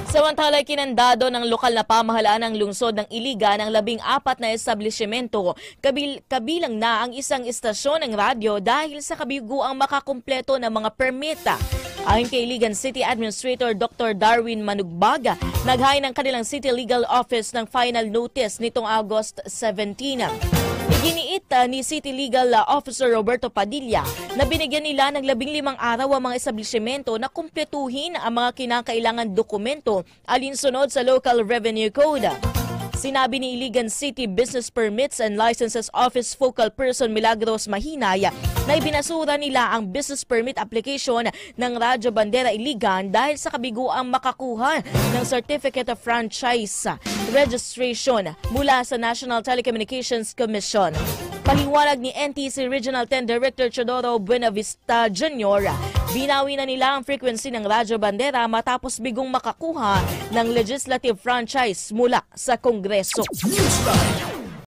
Samantala, kinandado ng lokal na pamahalaan ng lungsod ng Iligan ang 14 na establishmento, kabilang na ang isang istasyon ng radyo dahil sa kabiguang makakumpleto ng mga permita. Ayon kay Iligan City Administrator Dr. Darwin Manugbaga, naghain ng kanilang City Legal Office ng final notice nitong August 17. Iginiit ni City Legal Officer Roberto Padilla na binigyan nila ng 15 araw ang mga establishmento na kumpletuhin ang mga kinakailangan dokumento alinsunod sa Local Revenue Code. Sinabi ni Iligan City Business Permits and Licenses Office Focal Person Milagros Mahinay na ibinasura nila ang business permit application ng Radyo Bandera Iligan dahil sa kabiguang makakuha ng Certificate of Franchise Registration mula sa National Telecommunications Commission. Paliwanag ni NTC Regional 10 Director Chodoro Buenavista Jr., binawi na nila ang frequency ng Radyo Bandera matapos bigong makakuha ng legislative franchise mula sa Kongreso.